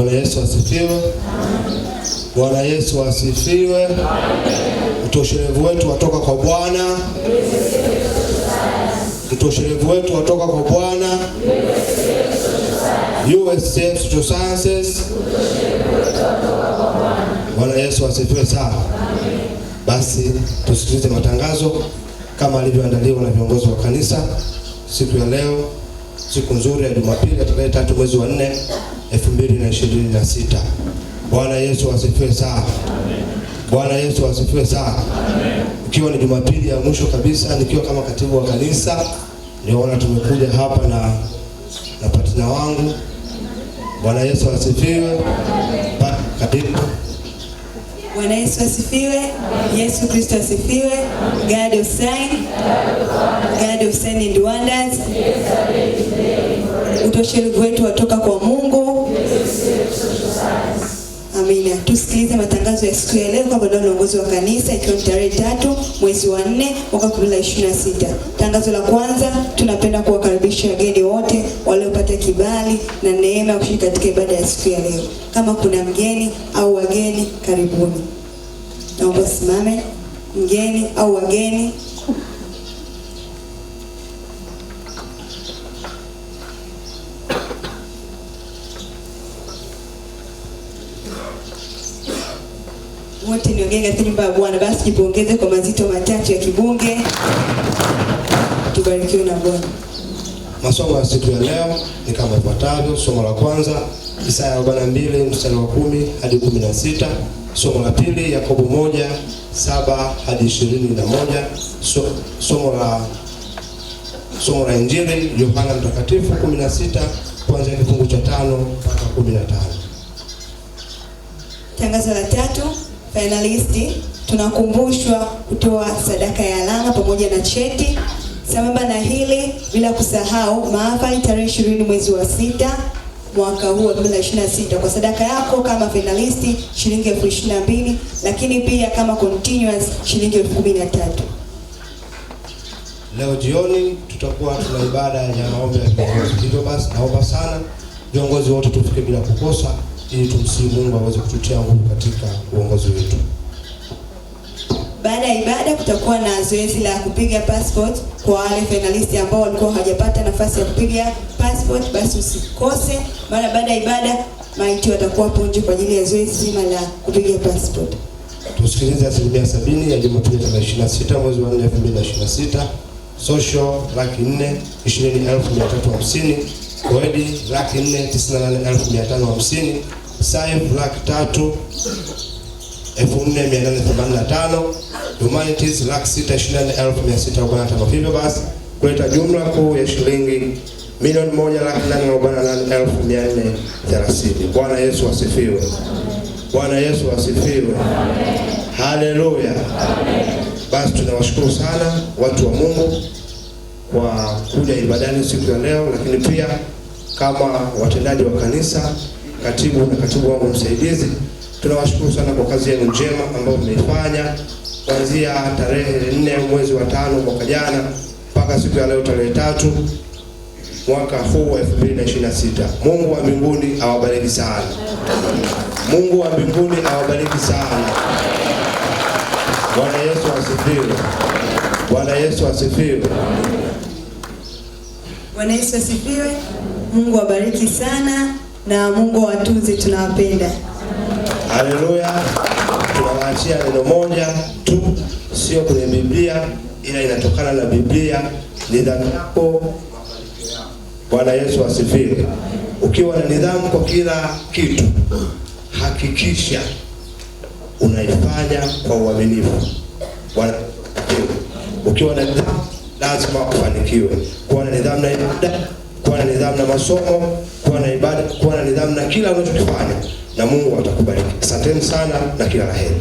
Bwana Yesu asifiwe. Bwana Yesu asifiwe. Utoshelevu wetu watoka kwa Bwana. Utoshelevu wetu watoka kwa Bwana. USCF Social Sciences. Bwana Yesu asifiwe sana. Basi tusikilize matangazo kama alivyoandaliwa na viongozi wa kanisa siku ya leo, siku nzuri ya Jumapili ya tarehe 3 mwezi wa 4 2026. Bwana Yesu asifiwe sana. Bwana Yesu asifiwe sana. Ikiwa ni Jumapili ya mwisho kabisa, nikiwa kama katibu wa kanisa, niona tumekuja hapa na patina wangu. Bwana Yesu asifiwe. Katibu. Bwana Yesu asifiwe. Yesu Kristo asifiwe. God of sign, God of sign and wonders. Utoshelevu wetu watoka kwa Mungu. Amina. Tusikilize matangazo ya siku ya leo kwa baada ya uongozi wa kanisa, ikiwa ni tarehe 3 mwezi wa 4 mwaka 2026. Tangazo la kwanza, tunapenda kuwakaribisha wageni wote waliopata kibali na neema ya kushiriki katika ibada ya siku ya leo. Kama kuna mgeni au wageni, karibuni. Naomba simame. Mgeni au wageni. Wote ni wageni katika nyumba ya Bwana, basi jipongeze kwa mazito matatu ya kibunge. Tubarikiwe na Bwana. Masomo ya siku ya leo ni kama ifuatavyo. Somo la kwanza, Isaya 42 mstari wa 10 hadi 16. Somo la pili, Yakobo 1:7 hadi 21. Somo la Injili Yohana Mtakatifu 16 kuanzia kifungu cha 5 mpaka 15. Tangazo la tatu, finalisti tunakumbushwa kutoa sadaka ya alama pamoja na cheti. Sambamba na hili, bila kusahau mahafali tarehe 20 mwezi wa 6 mwaka huu wa 2026. Kwa sadaka yako kama finalisti shilingi 22,000, lakini pia kama continuous shilingi 13,000. Leo jioni tutakuwa tuna ibada ya maombi ya viongozi. Hivyo basi naomba sana viongozi wote tufike bila kukosa, ili tumsihi Mungu aweze kututia nguvu katika uongozi wetu. Baada ya ibada kutakuwa na zoezi la kupiga passport kwa wale finalisti ambao walikuwa hawajapata nafasi ya kupiga passport, basi usikose. Mara baada ya ibada maiti watakuwa hapo nje kwa ajili ya zoezi zima la kupiga passport. Tusikilize 70% ya Jumapili tarehe 26 mwezi wa 4 2026. Social 4,420,350, Koedi 4,498,550, Saif 3,485, Humanities 6,24,645. Hivyo basi kuleta jumla kuu ya shilingi 1,848,430. Bwana Yesu asifiwe. Bwana Yesu asifiwe. Haleluya. Basi tunawashukuru sana watu wa Mungu kwa kuja ibadani siku ya leo, lakini pia kama watendaji wa kanisa, katibu na katibu wangu msaidizi, tunawashukuru sana kwa kazi yenu njema ambayo mmeifanya kuanzia tarehe 4 mwezi wa 5 mwaka jana mpaka siku ya leo tarehe 3 mwaka huu wa 2026. Mungu wa mbinguni awabariki sana. Mungu wa mbinguni awabariki sana. Bwana Yesu asifiwe. Bwana Yesu asifiwe. Bwana Yesu asifiwe. Mungu awabariki sana na Mungu awatunze, tunawapenda. Haleluya. Tunawaachia neno moja tu, sio kwenye Biblia ila inatokana na Biblia. Nidhamu yako. Bwana Yesu asifiwe. Ukiwa na nidhamu kwa kila kitu, hakikisha unaifanya kwa uaminifu. Bwana, ukiwa na nidhamu lazima ufanikiwe. Kuwa na nidhamu na ibada, kuwa na nidhamu na masomo, kuwa na ibada, kuwa na nidhamu na kila unachokifanya, na Mungu atakubariki. Asanteni sana na kila la heri.